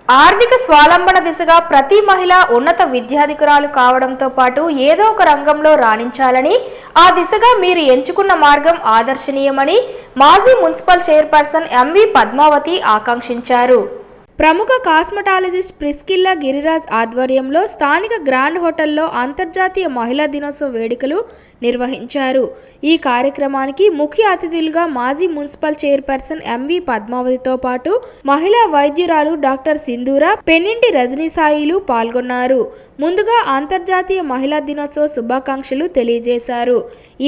ఆర్థిక స్వావలంబన దిశగా ప్రతి మహిళ ఉన్నత విద్యాధికురాలు కావడంతో పాటు ఏదో ఒక రంగంలో రాణించాలని, ఆ దిశగా మీరు ఎంచుకున్న మార్గం ఆదర్శనీయమని మాజీ మున్సిపల్ చైర్పర్సన్ ఎంవి పద్మావతి ఆకాంక్షించారు. ప్రముఖ కాస్మెటాలజిస్ట్ ప్రిస్కిల్లా గిరిరాజ్ ఆధ్వర్యంలో స్థానిక గ్రాండ్ హోటల్లో అంతర్జాతీయ మహిళా దినోత్సవ వేడుకలు నిర్వహించారు. ఈ కార్యక్రమానికి ముఖ్య అతిథులుగా మాజీ మున్సిపల్ చైర్పర్సన్ ఎంవి పద్మావతితో పాటు మహిళా వైద్యురాలు డాక్టర్ సింధూర, పెన్నింటి రజనీసాయిలు పాల్గొన్నారు. ముందుగా అంతర్జాతీయ మహిళా దినోత్సవ శుభాకాంక్షలు తెలియజేశారు.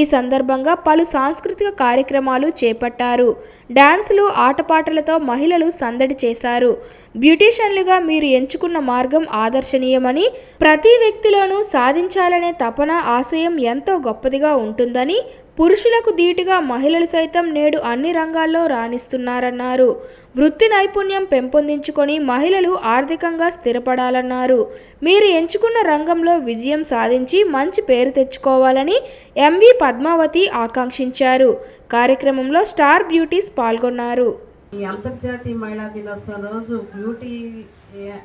ఈ సందర్భంగా పలు సాంస్కృతిక కార్యక్రమాలు చేపట్టారు. డాన్సులు, ఆటపాటలతో మహిళలు సందడి చేశారు. బ్యూటీషియన్లుగా మీరు ఎంచుకున్న మార్గం ఆదర్శనీయమని, ప్రతి వ్యక్తిలోనూ సాధించాలనే తపన, ఆశయం ఎంతో గొప్పదిగా ఉంటుందని, పురుషులకు ధీటుగా మహిళలు సైతం నేడు అన్ని రంగాల్లో రాణిస్తున్నారన్నారు. వృత్తి నైపుణ్యం పెంపొందించుకొని మహిళలు ఆర్థికంగా స్థిరపడాలన్నారు. మీరు ఎంచుకున్న రంగంలో విజయం సాధించి మంచి పేరు తెచ్చుకోవాలని ఎంవి పద్మావతి ఆకాంక్షించారు. కార్యక్రమంలో స్టార్ బ్యూటీస్ పాల్గొన్నారు. ఈ అంతర్జాతీయ మహిళా దినోత్సవం రోజు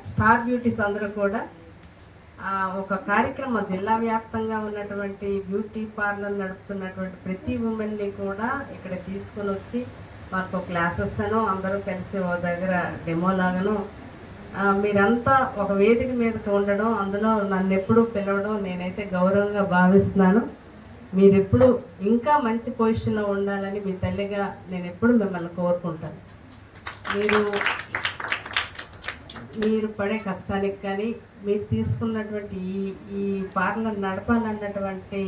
స్టార్ బ్యూటీస్ అందరూ కూడా ఒక కార్యక్రమం, జిల్లా వ్యాప్తంగా ఉన్నటువంటి బ్యూటీ పార్లర్ నడుపుతున్నటువంటి ప్రతి ఉమెన్ని కూడా ఇక్కడ తీసుకొని వచ్చి మాకు క్లాసెస్ అను అందరూ కలిసి ఓ దగ్గర డెమో లాగాను మీరంతా ఒక వేదిక మీదకి ఉండడం, అందులో నన్ను ఎప్పుడూ పిలవడం నేనైతే గౌరవంగా భావిస్తున్నాను. మీరెప్పుడు ఇంకా మంచి పొజిషన్లో ఉండాలని మీ తల్లిగా నేను ఎప్పుడు మిమ్మల్ని కోరుకుంటాను. మీరు పడే కష్టానికి కానీ, మీరు తీసుకున్నటువంటి ఈ పార్లర్ నడపాలన్నటువంటి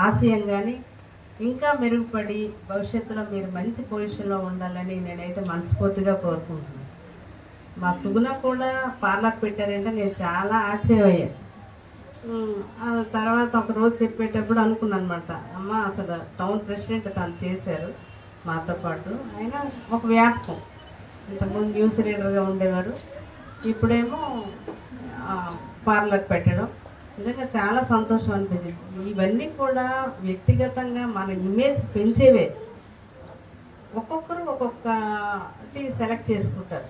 ఆశయం కానీ ఇంకా మెరుగుపడి భవిష్యత్తులో మీరు మంచి పొజిషన్లో ఉండాలని నేనైతే మనస్ఫూర్తిగా కోరుకుంటున్నాను. మా సుగుణ కూడా పార్లర్ పెట్టారంటే నేను చాలా ఆశ్చర్యమయ్యాను. తర్వాత ఒక రోజు చెప్పేటప్పుడు అనుకున్నాను అనమాట, అమ్మ అసలు టౌన్ ప్రెసిడెంట్ తను చేశారు మాతో పాటు. అయినా ఒక వ్యాపకం, ఇంతకుముందు న్యూస్ రీడర్గా ఉండేవారు, ఇప్పుడేమో పార్లర్ పెట్టడం నిజంగా చాలా సంతోషం అనిపించింది. ఇవన్నీ కూడా వ్యక్తిగతంగా మన ఇమేజ్ పెంచేవే. ఒక్కొక్కరు ఒక్కొక్కటి సెలెక్ట్ చేసుకుంటారు.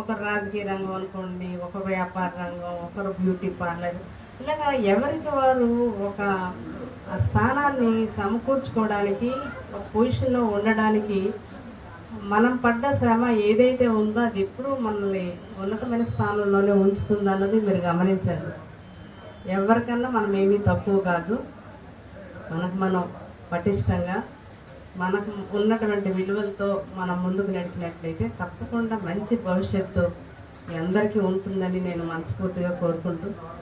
ఒకరు రాజకీయ రంగం అనుకోండి, ఒకరు వ్యాపార రంగం, ఒకరు బ్యూటీ పార్లర్, ఇలాగా ఎవరికి వారు ఒక స్థానాన్ని సమకూర్చుకోవడానికి, ఒక పొజిషన్లో ఉండడానికి మనం పడ్డ శ్రమ ఏదైతే ఉందో అది ఎప్పుడూ మనల్ని ఉన్నతమైన స్థానంలోనే ఉంచుతుంది అన్నది మీరు గమనించండి. ఎవరికన్నా మనం ఏమీ తక్కువ కాదు. మనం పటిష్టంగా మనకు ఉన్నటువంటి విలువలతో మనం ముందుకు నడిచినట్లయితే తప్పకుండా మంచి భవిష్యత్తు మీ అందరికీ ఉంటుందని నేను మనస్ఫూర్తిగా కోరుకుంటూ